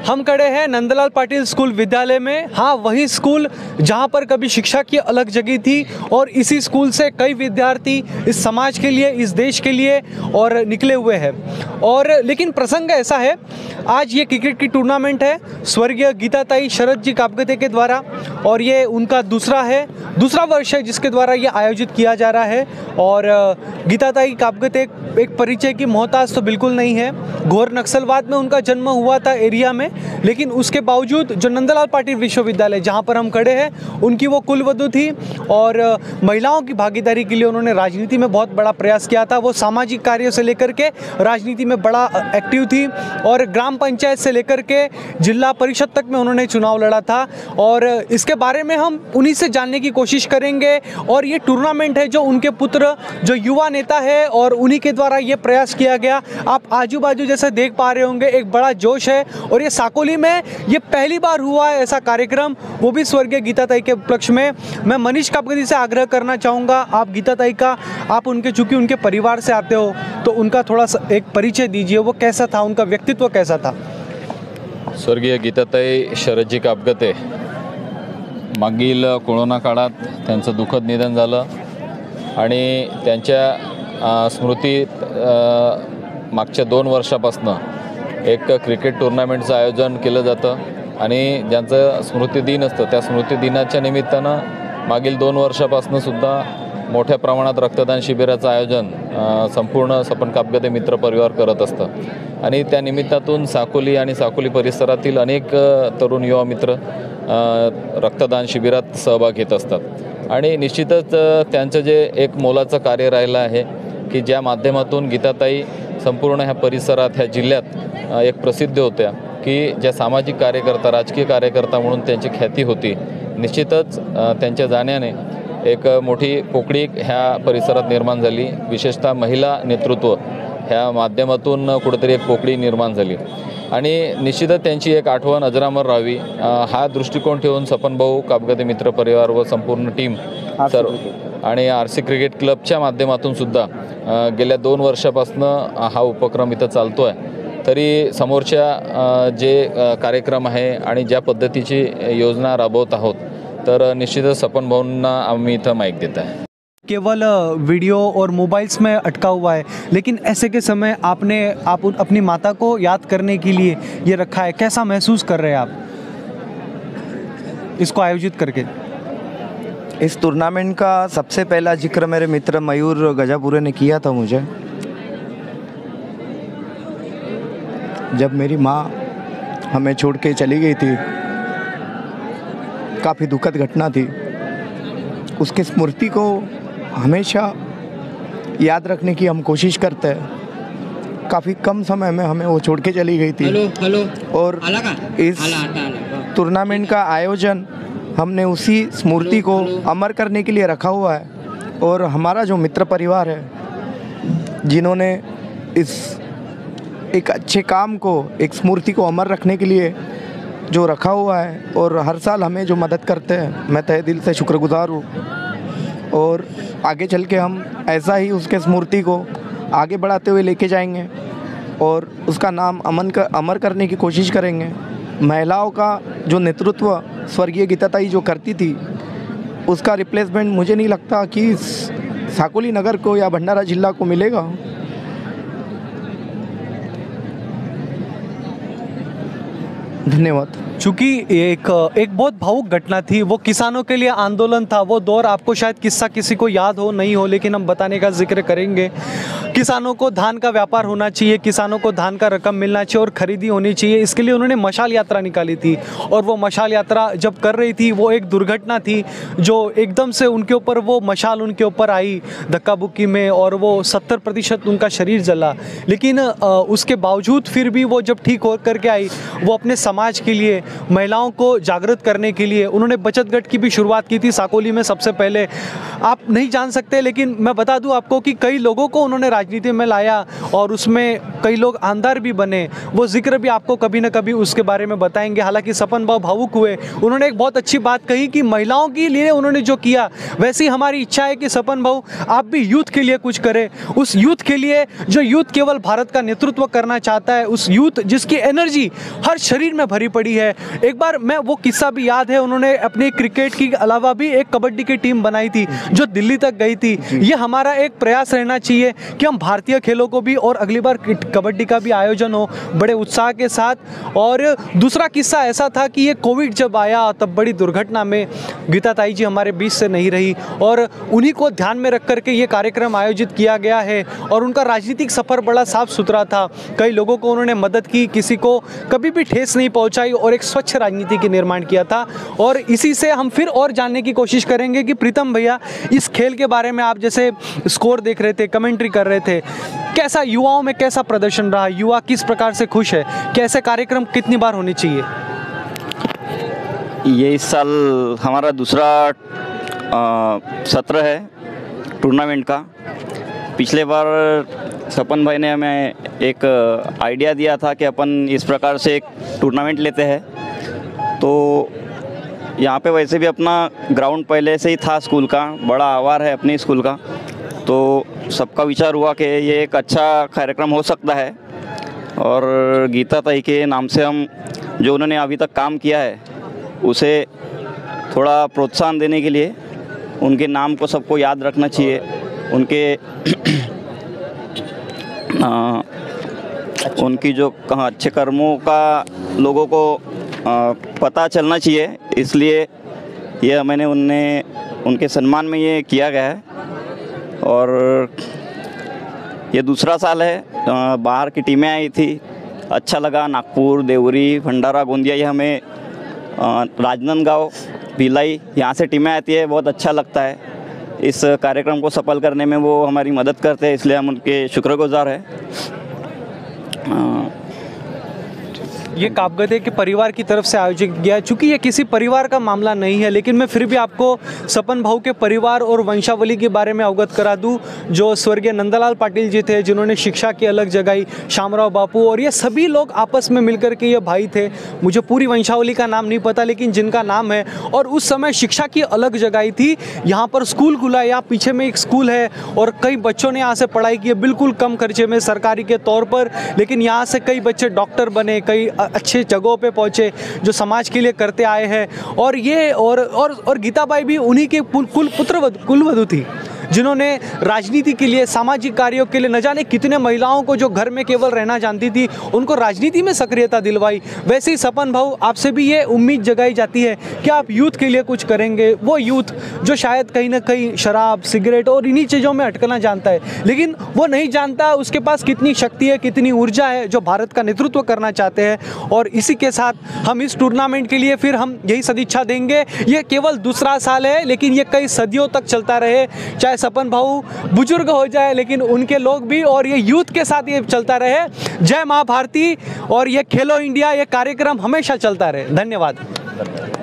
हम खड़े हैं नंदलाल पाटिल स्कूल विद्यालय में। हाँ, वही स्कूल जहाँ पर कभी शिक्षा की अलग जगह थी और इसी स्कूल से कई विद्यार्थी इस समाज के लिए, इस देश के लिए और निकले हुए हैं। और लेकिन प्रसंग ऐसा है, आज ये क्रिकेट की टूर्नामेंट है स्वर्गीय गीताताई शरद जी कापगते के द्वारा, और ये उनका दूसरा वर्ष है जिसके द्वारा ये आयोजित किया जा रहा है। और गीताताई कापगते एक परिचय की मोहताज तो बिल्कुल नहीं है। घोर नक्सलवाद में उनका जन्म हुआ था एरिया में, लेकिन उसके बावजूद जो नंदलाल पाटिल विश्वविद्यालय जहाँ पर हम खड़े हैं, उनकी वो कुलवधु थी और महिलाओं की भागीदारी के लिए उन्होंने राजनीति में बहुत बड़ा प्रयास किया था। वो सामाजिक कार्यों से लेकर के राजनीति में बड़ा एक्टिव थी और ग्राम पंचायत से लेकर के जिला परिषद तक में उन्होंने चुनाव लड़ा था। और इसके बारे में हम उन्हीं से जानने की कोशिश करेंगे। और ये टूर्नामेंट है जो उनके पुत्र जो युवा नेता है और उन्हीं के द्वारा ये प्रयास किया गया। आप आजू बाजू जैसे देख पा रहे होंगे, एक बड़ा जोश है। और ये साकोली में ये पहली बार हुआ है ऐसा कार्यक्रम, वो भी स्वर्गीय गीताताई के उपलक्ष्य में। मैं मनीष कापगते से आग्रह करना चाहूँगा, आप गीताताई का, आप उनके चूँकि उनके परिवार से आते हो तो उनका थोड़ा सा एक परिचय दीजिए। वो कैसा था, उनका व्यक्तित्व कैसा था? स्वर्गीय गीताताई शरदजी कापगते मागील कोरोना काळात त्यांचं दुःखद निधन झालं आणि त्यांच्या स्मृतीत मागच्या 2 वर्षापासून एक क्रिकेट टूर्नामेंटचं आयोजन केलं जातं आणि ज्यांचं स्मृतिदिन असतं त्या स्मृतिदिनाच्या निमित्तानं मागील 2 वर्षापासून सुद्धा मोठ्या प्रमाणात रक्तदान शिबिराचं आयोजन संपूर्ण सपन कापगते मित्र परिवार करत असतं आणि त्या निमित्तातून साकोली आणि साकोली परिसरातील अनेक तरुण युवा मित्र रक्तदान शिबिरात सहभाग घेत असतात। आणि निश्चितच त्यांचं जे एक मोलाचं कार्य राहिलं आहे की ज्या माध्यमातून गीताताई संपूर्ण ह्या परिसरात, ह्या जिल्ह्यात एक प्रसिद्ध होत्या की ज्या सामाजिक कार्यकर्ता, राजकीय कार्यकर्ता म्हणून त्यांची ख्याती होती। निश्चितच त्यांच्या जाण्याने एक मोठी पोकळी ह्या परिसरात निर्माण झाली, विशेषतः महिला नेतृत्व ह्या माध्यमातून कुठेतरी एक पोकळी निर्माण झाली आणि निश्चितच त्यांची एक आठवण अजरामर राहावी हा दृष्टिकोन ठेवून सपनभाऊ कापगते मित्र परिवार व संपूर्ण टीम आणि RC क्रिकेट क्लबच्या माध्यमातून सुद्धा गेल्या 2 वर्षापासून हा उपक्रम इथं चालतो आहे। तरी समोरच्या जे कार्यक्रम आहे आणि ज्या पद्धतीची योजना राबवत आहोत तर निश्चितच सपनभाऊंना आम्ही इथं माईक देत आहे। केवल वीडियो और मोबाइल्स में अटका हुआ है, लेकिन ऐसे के समय आप अपनी माता को याद करने के लिए ये रखा है। कैसा महसूस कर रहे हैं आप इसको आयोजित करके? इस टूर्नामेंट का सबसे पहला जिक्र मेरे मित्र मयूर गजापुरे ने किया था मुझे। जब मेरी माँ हमें छोड़ के चली गई थी, काफ़ी दुखद घटना थी। उसकी स्मृति को हमेशा याद रखने की हम कोशिश करते हैं। काफ़ी कम समय में हमें वो छोड़ के चली गई थी। और इस टूर्नामेंट का आयोजन हमने उसी स्मृति को अमर करने के लिए रखा हुआ है। और हमारा जो मित्र परिवार है, जिन्होंने इस एक अच्छे काम को, एक स्मृति को अमर रखने के लिए जो रखा हुआ है और हर साल हमें जो मदद करते हैं, मैं तहे दिल से शुक्रगुजार हूँ। और आगे चल के हम ऐसा ही उसके स्मृति को आगे बढ़ाते हुए लेके जाएंगे और उसका नाम अमर करने की कोशिश करेंगे। महिलाओं का जो नेतृत्व स्वर्गीय गीताताई जो करती थी, उसका रिप्लेसमेंट मुझे नहीं लगता कि साकोली नगर को या भंडारा जिला को मिलेगा। धन्यवाद। चूँकि एक बहुत भावुक घटना थी, वो किसानों के लिए आंदोलन था। वो दौर आपको शायद किस्सा किसी को याद हो नहीं हो, लेकिन हम बताने का जिक्र करेंगे। किसानों को धान का व्यापार होना चाहिए, किसानों को धान का रकम मिलना चाहिए और खरीदी होनी चाहिए। इसके लिए उन्होंने मशाल यात्रा निकाली थी और वो मशाल यात्रा जब कर रही थी, वो एक दुर्घटना थी जो एकदम से उनके ऊपर, वो मशाल उनके ऊपर आई धक्का बुक्की में और वो 70% उनका शरीर जला। लेकिन उसके बावजूद फिर भी वो जब ठीक हो करके आई, वो अपने समाज के लिए, महिलाओं को जागृत करने के लिए उन्होंने बचत गट की भी शुरुआत की थी साकोली में सबसे पहले। आप नहीं जान सकते, लेकिन मैं बता दूं आपको कि कई लोगों को उन्होंने राजनीति में लाया और उसमें कई लोग आंधार भी बने। वो जिक्र भी आपको कभी ना कभी उसके बारे में बताएंगे। हालांकि सपन भाव भावुक हुए, उन्होंने एक बहुत अच्छी बात कही कि महिलाओं के लिए उन्होंने जो किया, वैसी हमारी इच्छा है कि सपन भाव आप भी यूथ के लिए कुछ करें। उस यूथ के लिए जो यूथ केवल भारत का नेतृत्व करना चाहता है, उस यूथ जिसकी एनर्जी हर शरीर में भरी पड़ी है। एक बार मैं वो किस्सा भी याद है, उन्होंने अपने क्रिकेट की अलावा भी एक कबड्डी की टीम बनाई थी जो दिल्ली तक गई थी। ये हमारा एक प्रयास रहना चाहिए कि हम भारतीय खेलों को भी, और अगली बार कबड्डी का भी आयोजन हो बड़े उत्साह के साथ। और दूसरा किस्सा ऐसा था कि ये कोविड जब आया तब बड़ी दुर्घटना में गीता ताई जी हमारे बीच से नहीं रही, और उन्हीं को ध्यान में रख करके ये कार्यक्रम आयोजित किया गया है। और उनका राजनीतिक सफ़र बड़ा साफ सुथरा था, कई लोगों को उन्होंने मदद की, किसी को कभी भी ठेस नहीं पहुंचाई, और एक स्वच्छ राजनीति की निर्माण किया था। और इसी से हम फिर और जानने की कोशिश करेंगे कि प्रीतम भैया, इस खेल के बारे में आप जैसे स्कोर देख रहे थे, कमेंट्री कर रहे थे, कैसा युवाओं में कैसा प्रदर्शन रहा, युवा किस प्रकार से खुश है, कैसे कार्यक्रम कितनी बार होने चाहिए? ये इस साल हमारा दूसरा सत्र है टूर्नामेंट का। पिछले बार सपन भाई ने हमें एक आइडिया दिया था कि अपन इस प्रकार से एक टूर्नामेंट लेते हैं, तो यहाँ पे वैसे भी अपना ग्राउंड पहले से ही था स्कूल का, बड़ा आवार है अपने स्कूल का, तो सबका विचार हुआ कि ये एक अच्छा कार्यक्रम हो सकता है। और गीता ताई के नाम से हम जो उन्होंने अभी तक काम किया है उसे थोड़ा प्रोत्साहन देने के लिए, उनके नाम को सबको याद रखना चाहिए, उनके उनकी जो अच्छे कर्मों का लोगों को पता चलना चाहिए, इसलिए ये मैंने उनके सम्मान में ये किया गया है। और ये दूसरा साल है, बाहर की टीमें आई थी, अच्छा लगा। नागपुर, देवरी, भंडारा, गोंदिया, ये हमें राजनांदगांव, भिलाई, यहाँ से टीमें आती है, बहुत अच्छा लगता है। इस कार्यक्रम को सफल करने में वो हमारी मदद करते हैं, इसलिए हम उनके शुक्रगुजार हैं। ये काबगते के परिवार की तरफ से आयोजित किया है। चूँकि ये किसी परिवार का मामला नहीं है, लेकिन मैं फिर भी आपको सपन भाऊ के परिवार और वंशावली के बारे में अवगत करा दूं। जो स्वर्गीय नंदलाल पाटिल जी थे, जिन्होंने शिक्षा की अलग जगाई, शामराव बापू, और ये सभी लोग आपस में मिलकर के ये भाई थे। मुझे पूरी वंशावली का नाम नहीं पता, लेकिन जिनका नाम है, और उस समय शिक्षा की अलग जगाई थी। यहाँ पर स्कूल खुला, यहाँ पीछे में एक स्कूल है, और कई बच्चों ने यहाँ से पढ़ाई की, बिल्कुल कम खर्चे में सरकारी के तौर पर। लेकिन यहाँ से कई बच्चे डॉक्टर बने, कई अच्छे जगहों पे पहुंचे जो समाज के लिए करते आए हैं। और ये और गीताबाई भी उन्हीं के कुलवधू थी, जिन्होंने राजनीति के लिए, सामाजिक कार्यों के लिए न जाने कितने महिलाओं को जो घर में केवल रहना जानती थी, उनको राजनीति में सक्रियता दिलवाई। वैसे ही सपन भाऊ, आपसे भी ये उम्मीद जगाई जाती है कि आप यूथ के लिए कुछ करेंगे। वो यूथ जो शायद कहीं ना कहीं शराब, सिगरेट और इन्हीं चीज़ों में अटकना जानता है, लेकिन वो नहीं जानता उसके पास कितनी शक्ति है, कितनी ऊर्जा है, जो भारत का नेतृत्व करना चाहते हैं। और इसी के साथ हम इस टूर्नामेंट के लिए फिर हम यही सदिच्छा देंगे। ये केवल दूसरा साल है, लेकिन ये कई सदियों तक चलता रहे। चाहे सपन भाऊ बुजुर्ग हो जाए, लेकिन उनके लोग भी, और ये यूथ के साथ ये चलता रहे। जय माँ भारती, और ये खेलो इंडिया, ये कार्यक्रम हमेशा चलता रहे। धन्यवाद।